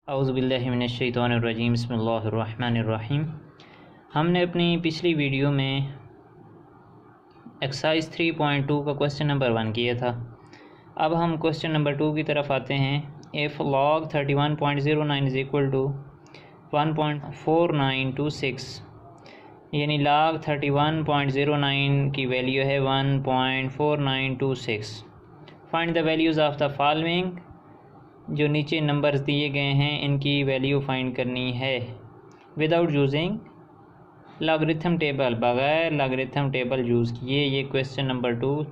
औज़ुबिल्लाहि मिनश्शैतानिर्रजीम बिस्मिल्लाहिर्रहमानिर्रहीम। हमने अपनी पिछली वीडियो में एक्सरसाइज 3.2 का क्वेश्चन नंबर 1 किया था। अब हम क्वेश्चन नंबर 2 की तरफ आते हैं। If log 31.09 is equal to 1.4926, यानी log 31.09 की वैल्यू है 1.4926। Find the values of the following. जो नीचे नंबर्स दिए गए हैं इनकी वैल्यू फाइंड करनी है विदाउट यूजिंग लॉगरिथम टेबल, बग़ैर लॉगरिथम टेबल यूज़ किए। ये क्वेश्चन नंबर 2।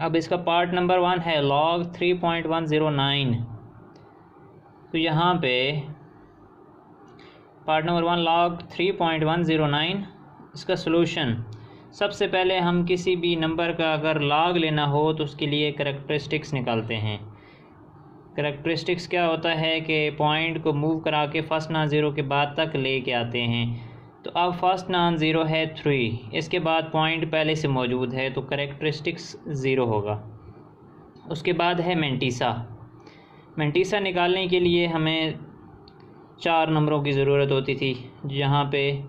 अब इसका पार्ट नंबर 1 है log 3.109। तो यहाँ पे पार्ट नंबर 1 log 3.109, इसका सलूशन। सबसे पहले हम किसी भी नंबर का अगर log लेना हो तो उसके लिए करैक्टरिस्टिक्स निकालते हैं। करैक्टरिस्टिक्स क्या होता है कि पॉइंट को मूव करा के फर्स्ट नॉन ज़ीरो के बाद तक ले के आते हैं। तो अब फर्स्ट नॉन ज़ीरो है 3, इसके बाद पॉइंट पहले से मौजूद है तो करैक्टरिस्टिक्स 0 होगा। उसके बाद है मैंटीसा। मैंटीसा निकालने के लिए हमें 4 नंबरों की ज़रूरत होती थी, जहाँ पे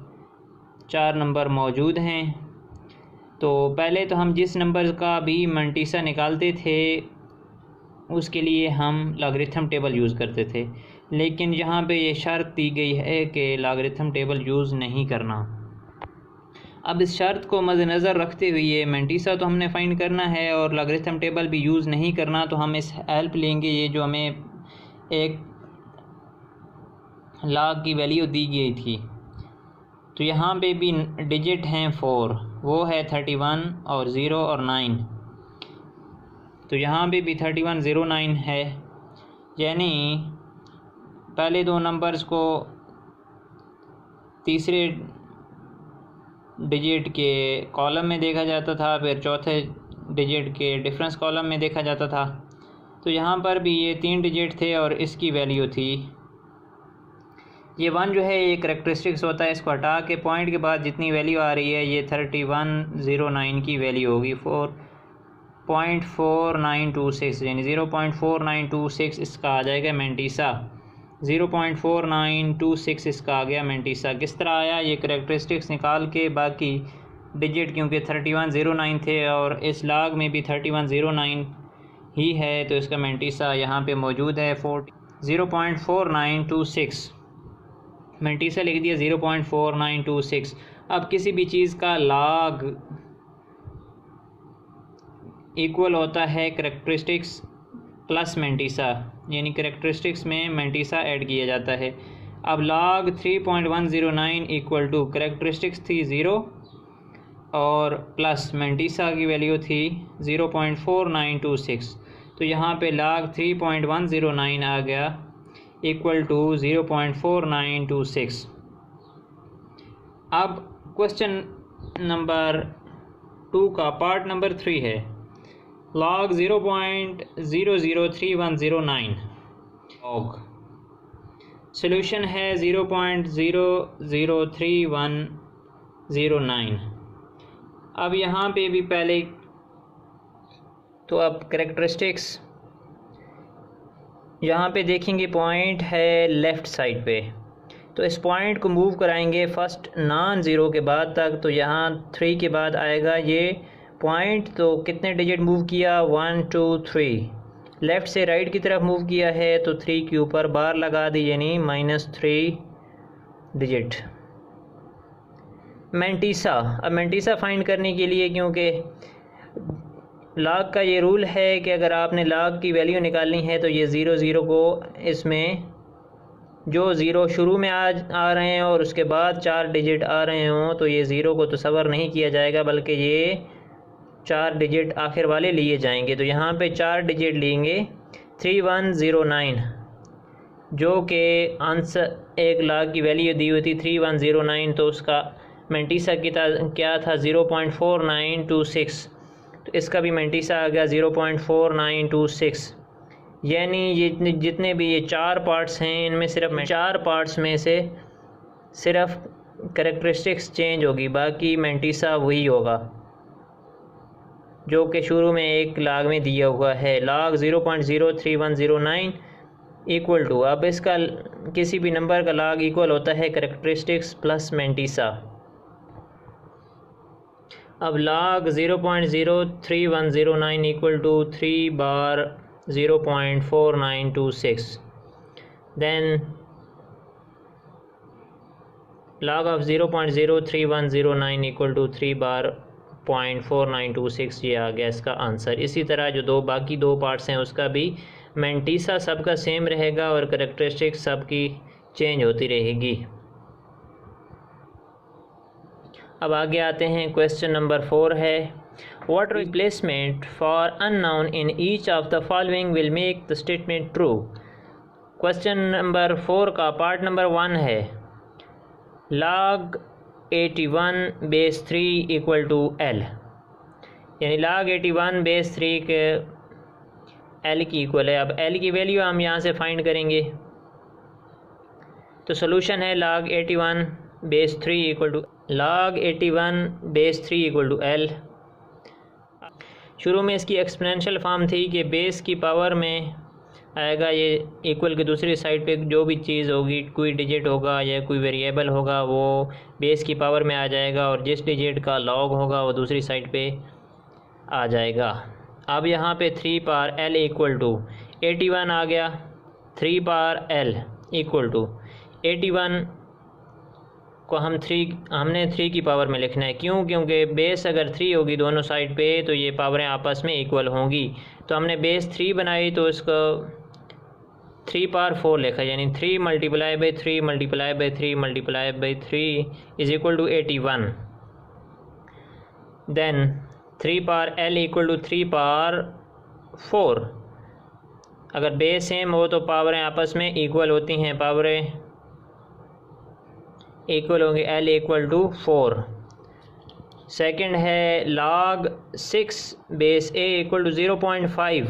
4 नंबर मौजूद हैं। तो पहले तो हम जिस नंबर का भी मैंटीसा निकालते थे उसके लिए हम लॉगरिथम टेबल यूज़ करते थे, लेकिन यहाँ पे ये शर्त दी गई है कि लॉगरिथम टेबल यूज़ नहीं करना। अब इस शर्त को मद्देनज़र रखते हुए मैंटीसा तो हमने फ़ाइंड करना है और लॉगरिथम टेबल भी यूज़ नहीं करना, तो हम इस हेल्प लेंगे। ये जो हमें एक लॉग की वैल्यू दी गई थी, तो यहाँ पे भी डिजिट हैं 4, वो है 31 और 0 और 9। तो यहाँ पे भी 3109 है, यानी पहले 2 नंबर्स को तीसरे डिजिट के कॉलम में देखा जाता था, फिर चौथे डिजिट के डिफरेंस कॉलम में देखा जाता था। तो यहाँ पर भी ये 3 डिजिट थे और इसकी वैल्यू थी ये 1 जो है ये करैक्टरिस्टिक्स होता है। इसको हटा के पॉइंट के बाद जितनी वैल्यू आ रही है ये 3109 की वैल्यू होगी 4.4926, यानी 0.4926 इसका आ जाएगा मैंटीसा। 0.4926 इसका आ गया मैंटीसा। किस तरह आया? ये करैक्टरिस्टिक्स निकाल के बाकी डिजिट, क्योंकि 3109 थे और इस लॉग में भी 3109 ही है, तो इसका मैंटीसा यहाँ पे मौजूद है 0.4926। मैंटीसा लिख दिया 0.4926। अब किसी भी चीज़ का लॉग इक्वल होता है करैक्टरिस्टिक्स प्लस मैंटीसा, यानी करैक्टरिस्टिक्स में मैंटीसा ऐड किया जाता है। अब log 3.109 इक्वल टू करैक्टरिस्टिक्स थी 0 और प्लस मैंटीसा की वैल्यू थी 0.4926। तो यहाँ पे log 3.109 आ गया इक्वल टू 0.4926। अब क्वेश्चन नंबर 2 का पार्ट नंबर 3 है log 0.003109। log सॉल्यूशन है 0.003109। अब यहाँ पे भी पहले तो अब करैक्टरिस्टिक्स यहाँ पे देखेंगे, पॉइंट है लेफ़्ट साइड पे, तो इस पॉइंट को मूव कराएंगे फर्स्ट नॉन ज़ीरो के बाद तक। तो यहाँ 3 के बाद आएगा ये पॉइंट। तो कितने डिजिट मूव किया? 1 2 3। लेफ़्ट से राइट की तरफ मूव किया है तो 3 के ऊपर बार लगा दी, यानी -3 डिजिट। मैंटीसा। अब मैंटीसा फाइंड करने के लिए, क्योंकि लॉग का ये रूल है कि अगर आपने लॉग की वैल्यू निकालनी है तो ये 0 को, इसमें जो 0 शुरू में आ रहे हैं और उसके बाद 4 डिजिट आ रहे हों तो ये 0 को तस्वर नहीं किया जाएगा, बल्कि ये 4 डिजिट आखिर वाले लिए जाएंगे। तो यहाँ पे 4 डिजिट लेंगे 3109, जो कि आंसर एक लॉग की वैल्यू दी हुई थी 3109, तो उसका मैंटीसा क्या था 0.4926। तो इसका भी मैंटीसा आ गया 0.4926। यानी ये जितने भी ये 4 पार्ट्स हैं, इनमें सिर्फ 4 पार्ट्स में से सिर्फ करैक्टरिस्टिक्स चेंज होगी, बाकी मैंटीसा वही होगा जो कि शुरू में एक लॉग में दिया हुआ है। लॉग 0.03109 इक्वल टू, अब इसका किसी भी नंबर का लॉग इक्वल होता है करेक्टरिस्टिक्स प्लस मैंटीसा। अब log 0.03109 इक्वल टू 3 बार 0.4926, then log of 0.03109 equal to 3 बार 0.4926, ये आ गया इसका आंसर। इसी तरह जो बाकी दो पार्ट्स हैं उसका भी मैंटीसा सबका सेम रहेगा और करेक्टरिस्टिक सबकी चेंज होती रहेगी। अब आगे आते हैं, क्वेश्चन नंबर 4 है, what replacement for unknown in each of the following will make the statement true. Question number 4 का पार्ट नंबर 1 है, log 81 base 3 equal to L, यानी log 81 बेस 3 के L की इक्वल है। अब L की वैल्यू हम यहाँ से फाइंड करेंगे, तो सोल्यूशन है log 81 base 3 equal to log 81 base 3 equal to L। शुरू में इसकी एक्सपोनेंशियल फॉर्म थी कि बेस की पावर में आएगा, ये इक्वल की दूसरी साइड पे जो भी चीज़ होगी, कोई डिजिट होगा या कोई वेरिएबल होगा, वो बेस की पावर में आ जाएगा और जिस डिजिट का लॉग होगा वो दूसरी साइड पे आ जाएगा। अब यहाँ पे 3 पावर L इक्वल टू 81 आ गया, 3 पावर L इक्वल टू 81 को हमने 3 की पावर में लिखना है। क्यों? क्योंकि बेस अगर 3 होगी दोनों साइड पे तो ये पावरें आपस में इक्वल होंगी। तो हमने बेस 3 बनाई तो इसको 3 पावर 4 लिखा, यानी 3 multiply by 3 multiply by 3 multiply by 3 is equal to 81। Then 3 power L equal to 3 power 4। अगर बेस सेम हो तो पावरें आपस में इक्वल होती हैं, पावरें इक्वल होंगे, L इक्वल टू 4। सेकेंड है log 6 base A equal to 0.5।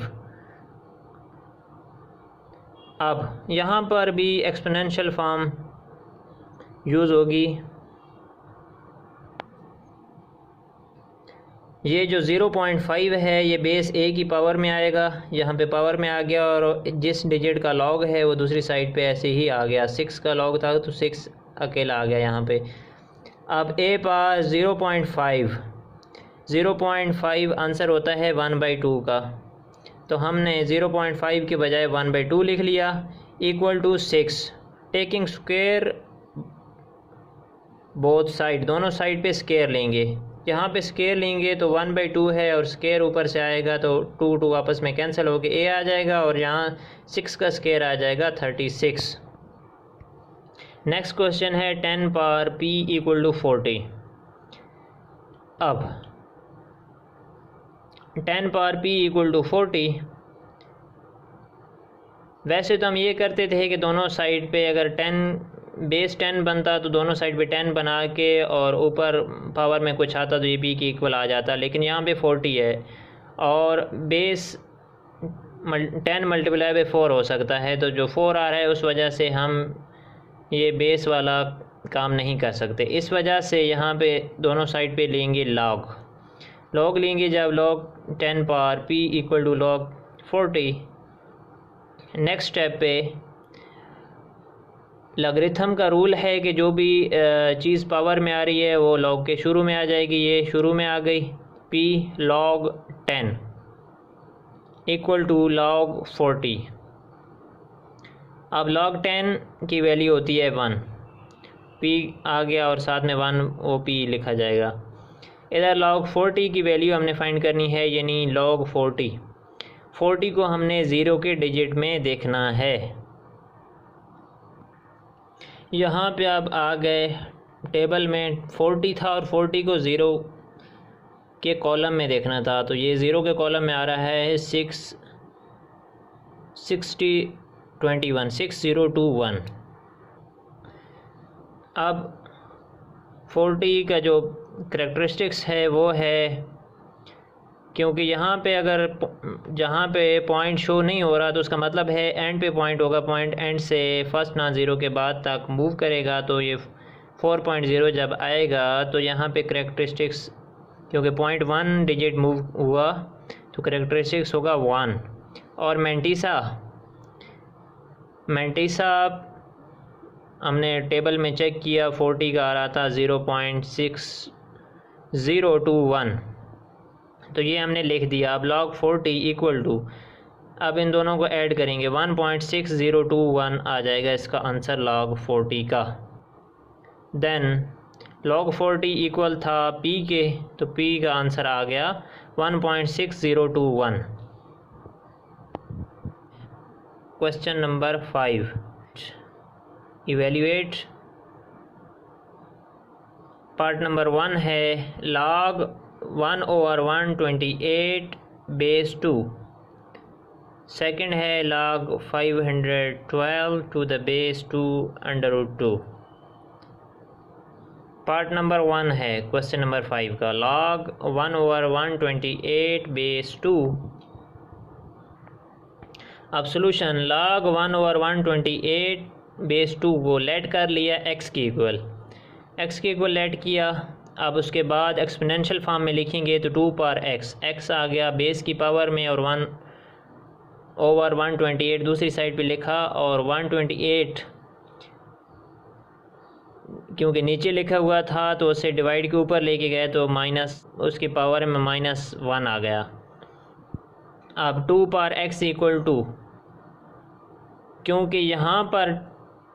अब यहाँ पर भी एक्सपोनेंशियल फॉर्म यूज़ होगी। ये जो 0.5 है ये बेस A की पावर में आएगा, यहाँ पे पावर में आ गया और जिस डिजिट का लॉग है वो दूसरी साइड पे ऐसे ही आ गया। 6 का लॉग था तो 6 अकेला आ गया यहाँ पे। अब A पास 0.5 आंसर होता है 1/2 का, तो हमने 0.5 के बजाय 1/2 लिख लिया equal to 6। Taking square both side, दोनों साइड पे स्क्वायर लेंगे। यहाँ पे स्क्वायर लेंगे तो 1/2 है और स्क्वायर ऊपर से आएगा तो 2 आपस में कैंसिल होकर A आ जाएगा और यहाँ 6 का स्क्वायर आ जाएगा 36। नेक्स्ट क्वेश्चन है 10 पावर P इक्वल टू 40। अब 10 पावर P इक्वल टू 40, वैसे तो हम ये करते थे कि दोनों साइड पे अगर 10 बेस 10 बनता तो दोनों साइड पे 10 बना के और ऊपर पावर में कुछ आता तो ये P की इक्वल आ जाता, लेकिन यहाँ पे 40 है और बेस 10 मल्टीप्लाई बाई 4 हो सकता है, तो जो 4 आ रहा है उस वजह से हम ये बेस वाला काम नहीं कर सकते। इस वजह से यहाँ पे दोनों साइड पे लेंगे लॉग लेंगे। जब log 10 power P equal to log 40, next step पे लॉगरिथम का रूल है कि जो भी चीज़ पावर में आ रही है वो लॉग के शुरू में आ जाएगी। ये शुरू में आ गई, P log 10 equal to log 40। अब log 10 की वैल्यू होती है 1, P आ गया और साथ में 1 ओ P लिखा जाएगा। इधर log 40 की वैल्यू हमने फाइंड करनी है, यानी log 40 को हमने 0 के डिजिट में देखना है। यहाँ पे अब आ गए टेबल में 40 था और 40 को 0 के कॉलम में देखना था, तो ये 0 के कॉलम में आ रहा है 6021। अब 40 का जो करैक्टरिस्टिक्स है वो है, क्योंकि यहाँ पे अगर जहाँ पे पॉइंट शो नहीं हो रहा तो उसका मतलब है एंड पे पॉइंट होगा, पॉइंट एंड से फर्स्ट ना 0 के बाद तक मूव करेगा, तो ये 4.0 जब आएगा तो यहाँ पे करैक्टरिस्टिक्स, क्योंकि पॉइंट 1 डिजिट मूव हुआ तो करैक्टरिस्टिक्स होगा 1। और मैंटीसा मैंटीसा हमने टेबल में चेक किया, 40 का आ रहा था 0.6021, तो ये हमने लिख दिया। अब log 40 इक्वल टू, अब इन दोनों को ऐड करेंगे, 1.6021 आ जाएगा इसका आंसर log 40 का। देन log 40 इक्वल था p के, तो p का आंसर आ गया 1.6021। Question number 5, evaluate. Part number 1 है log 1/128/2। सेकंड है log 512 to the base 2√2। Part number 1 है क्वेश्चन नंबर 5 का log 1/128/2। अब सोल्यूशन, log 1/128/2 को लेट कर लिया x के इक्वल, लेट किया। अब उसके बाद एक्सपोनेंशियल फॉर्म में लिखेंगे तो 2 पावर x आ गया बेस की पावर में, और 1/128 दूसरी साइड पे लिखा, और 128 क्योंकि नीचे लिखा हुआ था तो उसे डिवाइड के ऊपर लेके गए तो माइनस उसकी पावर में -1 आ गया। अब 2 पावर x इक्वल टू, क्योंकि यहाँ पर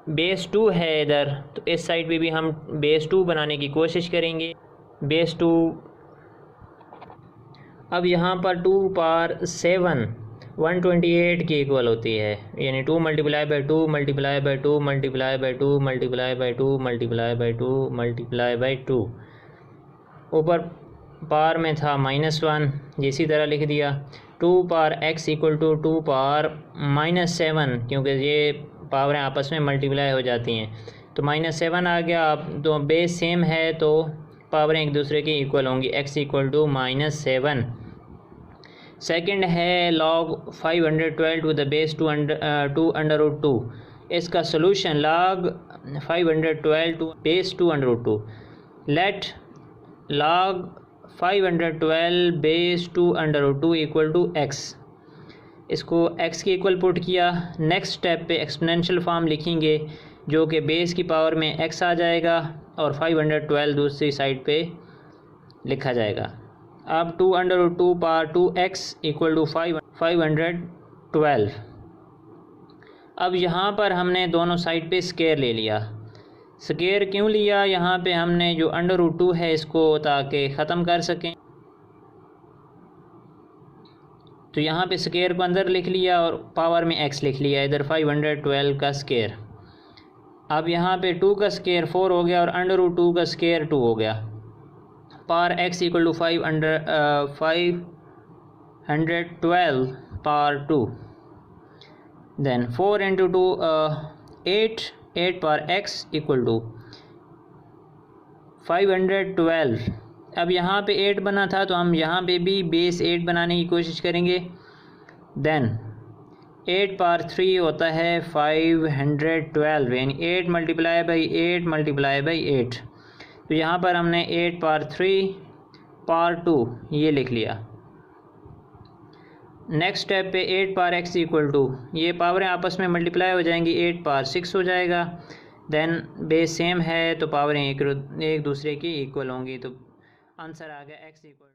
बेस 2 है इधर, तो इस साइड पे भी हम बेस 2 बनाने की कोशिश करेंगे, बेस 2। अब यहाँ पर 2 पावर 7 128 की इक्वल होती है, यानी 2 × 2 × 2 × 2 × 2 × 2 ऊपर पावर में था -1, इसी तरह लिख दिया। 2 power x equal to 2 power -7, क्योंकि ये पावरें आपस में मल्टीप्लाई हो जाती हैं, तो -7 आ गया। अब तो बेस सेम है तो पावरें एक दूसरे की इक्वल होंगी, x इक्वल टू -7। सेकंड है log 512 to the base 2√2। इसका solution log 512 to base 2√2। Let log 512 base 2√2 equal to x, इसको x के इक्वल पुट किया। नेक्स्ट स्टेप पे एक्सपोनेंशियल फॉर्म लिखेंगे जो कि बेस की पावर में x आ जाएगा और 512 दूसरी साइड पे लिखा जाएगा। अब 2√2 पावर 2x इक्वल टू 512। अब यहाँ पर हमने दोनों साइड पे स्केयर ले लिया। स्केयर क्यों लिया? यहाँ पे हमने जो √2 है इसको ताकि ख़त्म कर सकें, तो यहाँ पे स्केयर को अंदर लिख लिया और पावर में x लिख लिया, इधर 512 का स्केयर। अब यहाँ पे 2 का स्केयर 4 हो गया और √2 का स्केयर 2 हो गया। Power x equal to 512 power 2। Then 4 × 2 8 power x equal to 512। अब यहाँ पे 8 बना था तो हम यहाँ पे भी बेस 8 बनाने की कोशिश करेंगे। देन 8 पावर 3 होता है 512, यानी 8 × 8 × 8। तो यहाँ पर हमने 8 पावर 3 पावर 2 ये लिख लिया। नेक्स्ट स्टेप पे 8 पावर x इक्वल टू, ये पावरें आपस में मल्टीप्लाई हो जाएंगी, 8 पावर 6 हो जाएगा। देन बेस सेम है तो पावरें एक दूसरे की इक्वल होंगी, तो आंसर आ गया x इक्वल।